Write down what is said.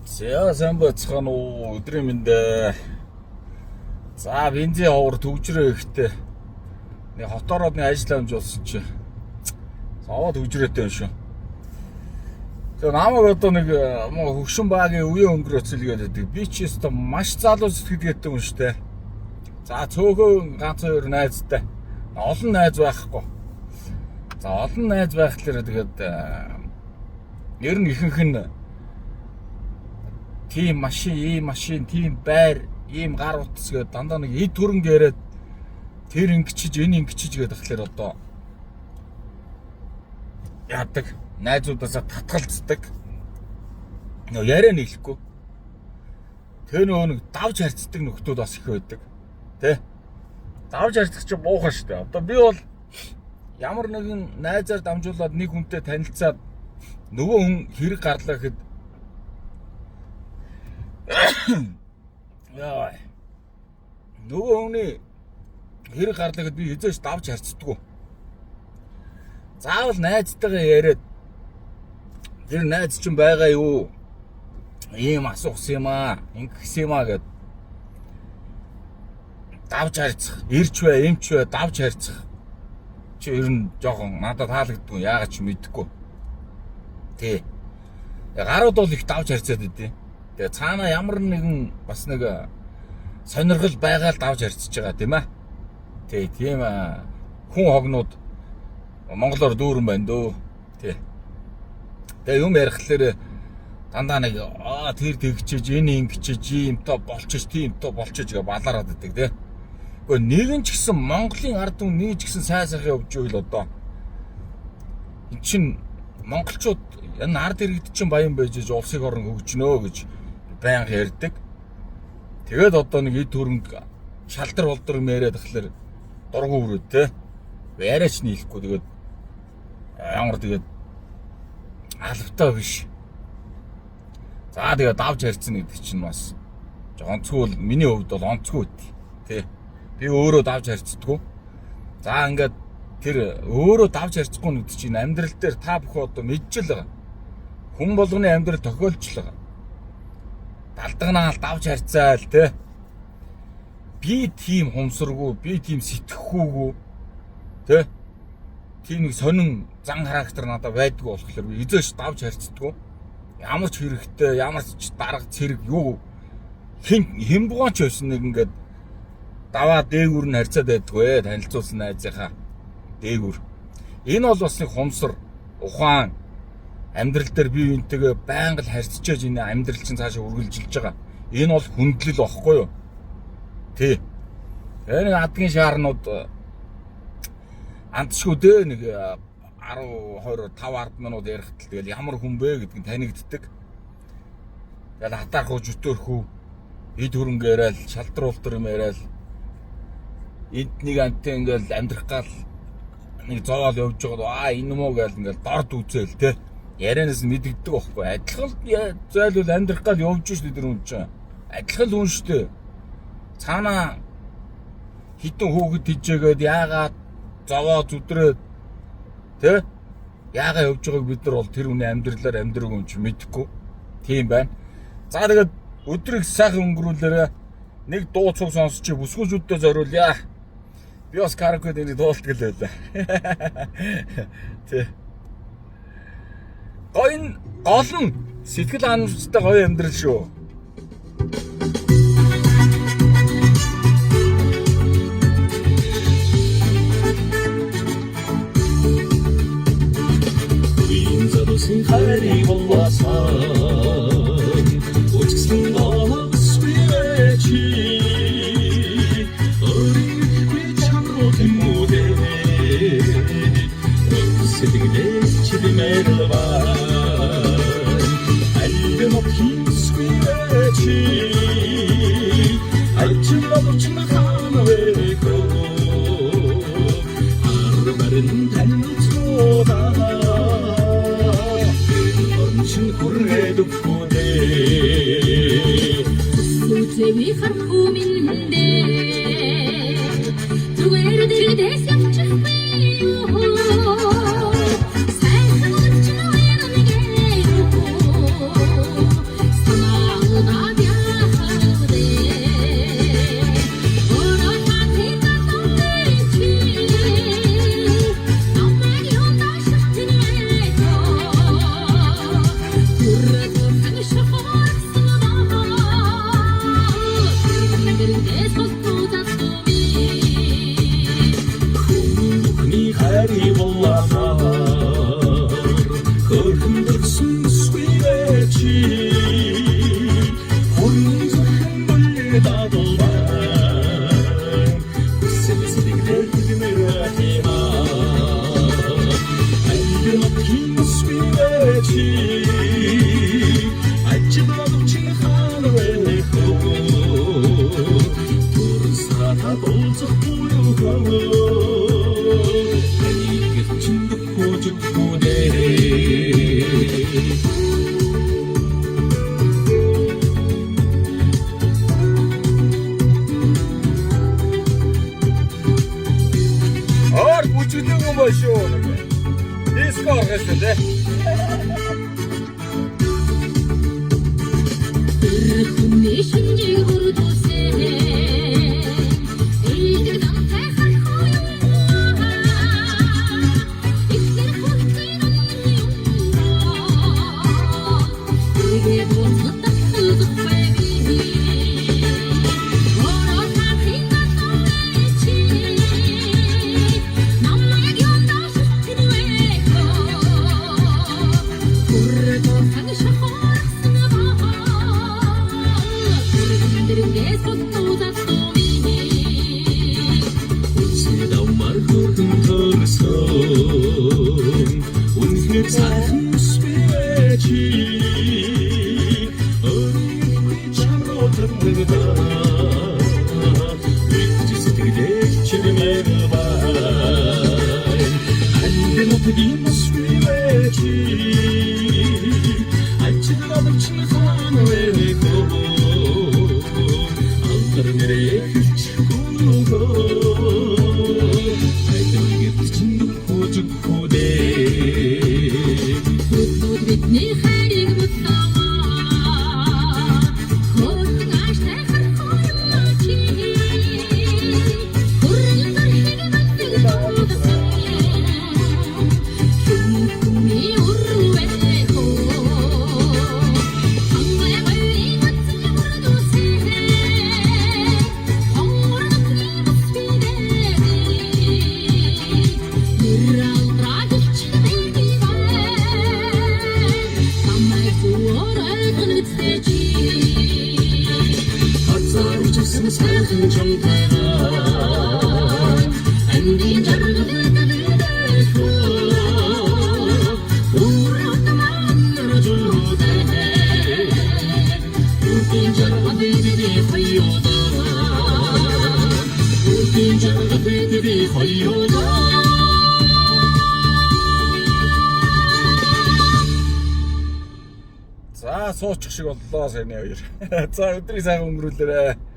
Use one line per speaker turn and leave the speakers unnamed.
За сайн байцгаана уу өдрийн мэнд. За бензин ховор төгжрөө ихтэй. Нэг хотороод нэг ажил амжуулсан чи. Завод төгжрөөтэй юм шүү. Тэгээ намайг одоо нэг хөгшин багийн үеийн өнгөрөөцөлгээд байдаг. Би ч өстө маш залуу сэтгэлгээтэй хүн шүү дээ. За цөөхөн ганц хоёр найзтай. Олон найз байхгүй. За олон найз байхлаэр тэгээд ер нь ихэнх нь тийм машин, ийм машин, тийм байр, ийм гар утас гэдэг дандаа нэг эд хөрөнгө яриад тэр ингэчиж, энэ ингэчиж гэдэг тэгэхээр одоо яадаг, найзуудаасаа татгалздаг. Нөө яриа нийлэхгүй. Тэр нэг давж харьцдаг нөхдүүд бас их байдаг. Тэ? Давж харьцах чинь муухай шүү дээ. Одоо би бол ямар нэгэн найзаар дамжуулаад нэг хүнтэй танилцаад нөгөө хүн хэрэг гарлаа гэхэд яа. Нөгөө хүний хэрэг гарлаа гэхэд би хизээш давж харьцдаггүй. Заавал найзтайгаа яриад тэр найз чинь байгаа юу? Ийм асуусан юм аа, ингэсэн юм аа гэд давж харьцах, ирч бай, эмч бай, давж харьцах. Чи ер нь жоохон надад таалагддгүй, яагаад ч мэдэхгүй. Тий. Гарууд бол их давж харьцаад идэв. Тэгээ цаана ямар нэгэн бас нэг сонирхол байгаа л давж харьцаж байгаа тийм ээ. Тий, тийм хүн хогнууд монголоор дүүрэн байна дөө. Тий. Тэгээ юм ярихлаэр дандаа нэг тэр тэгчиж, энэ ингэчиж, ийм тоо болчих, тийм тоо болчих гэж балаараад идэг тий. Гэхдээ нэгэн ч гэсэн Монголын ард түмэн нэг ч гэсэн сайн сайхан явж ивэл одоо эн чин монголчууд энэ ард иргэд чинь баян байж улсыг орон хөгжнөө гэж байнга ярьдаг. Тэгээд одоо нэг эд хөрөнгө шалдар болдор мээрээд тахлаар дургу өрөөд те. Яриач нийлэхгүй тэгээд ямар тэгээд алавтаа биш. За тэгээд давж харьцна гэдэг чинь бас онцгүй бол миний хувьд бол онцгүй тий. Би өөрөө давж харьцдаггүй. За ингээд тэр өөрөө давж харьцахгүй гэдэг чинь амьдрал дээр та бүхэн одоо мэдчихэл байгаа. Хүн болгоны амьдрал тохиолдчихл байгаа. Далдагнаа давж харьцаал те. Би тийм хумсаргүй, би тийм сэтгэхүүгүй те. Тийм нэг сонин зан характер надад байдгүй болохоор би эзээш давж харьцдаггүй. Ямар ч хэрэгтэй, ямар ч дарга цэрэг юу хэн бугаач байсан нэг ингээд даваа дээгүүр нь харьцаад байдгүй танилцуулсан найзынхаа дээгүүр. Энэ бол бас нэг хумсар, ухаан амьдрал дээр бие биентэйгээ байнга л харьцчээж энэ амьдрал чинь цаашаа үргэлжилж байгаа. Энэ бол хүндлэл واخгүй юу? Тий. Энэ адгийн шаарнууд андшгүй дээ нэг 10 20 5 10 минут ярихтал тэгэл ямар хүн бэ гэдгийг танигддаг. Тэгэл хатаархуу жүтөөрхүү эд хөрөнгө яриад шалдар ултар юм яриад энд нэг амттай ингээл амьдрах гал нэг зоол явж байгаа энэ муу гээл ингээл дорд үзээл те. Ярианаас нь мэдэгддэг байхгүй. Адилхан зайлвал амьдрах гал явж шүү дээ тэр хүн чинь. Адилхан хүн шүү дээ. Цаана хитэн хөөгд тижээгээд яагаад зовоо зүдрээд тэ яагаад явж байгааг бид нар бол тэр хүний амьдралаар амьдраг юм чи мэдэхгүй. Тийм байна. За тэгээд өдрийг сайхан өнгөрүүлээрэ нэг дуу цог сонсчих бүсгүүчүүдтэй зориулъя. Би бас каракод энэ дуулдаг л байлаа. Тэ. Гойн гол нь сэтгэл ханамжтай гоё амьдрал шүү.
Хайрыг болласан өчсөн освэ чи өөрийгөө чамруу тэмүүдээ сэтгэлээ чимээрва алгэн опхисвэ чи алчмавч маханавэко арбарын танцода
Сүүцэви харахгүй миндэ зүгээр дэрдээс явчихгүй юу сайхан өчнөө юм гээ юу Хүрээдэн шахарсан Гэрдээс холтуудаас тууми
Хүний хайрыг боллоо хөрхөн дөрсөн сүрээчи Хүрэн зөвхөн болдадолбай Хүсэлсдэг дэрдмэрхима Альбинот хин сүрээчи Ачбаадч ханавэхо Турсата болцох буюу
Оор бүжигдэг юм ба шүү. Диско оркестр дээ.
Хүний шинжийг хүрдүүлсэн Эйдэг дамтай харахгүй юм Ихтер хүртэн юм Тэгээд уцгатах хызах байби Ороо тахин гатовэчи Намайг юндаш тидвэко Хүрээдэн шахарсан Дэрдээс холтуудаас тууми
Үнсэдав мархурдан төрсөн Үнсэр сайхан сүрээчи Өргөхгүй чамротор мэгда Үйтсэтгэдэж чирмэрбай Альбинот гин сүрээчи Ачдадч ханавэхо
Бүгд бидний хайрыг буцаага Хөрдөн аштай харахгүй юм чи Хүрэн зархийг мэддэг дуудсан Хүний өрвэхо Хангай байвын батсан хүрдүүлсэн Хонгордох юм спидээ Ирал радич бэлди Намайг зууралган үтсэчи
Хацаар үчсэн сайхан чамтайгаа
Эндийн жаргалдэдэдэхо
Уротман рожулдэ
Үтэн жаргалдэдэхойода
Үрдэн жаргалдэдэдэ хоёроо
За суучих шиг боллоо саяны хоёр. За өдрийг сайхан өнгөрүүлээрэ.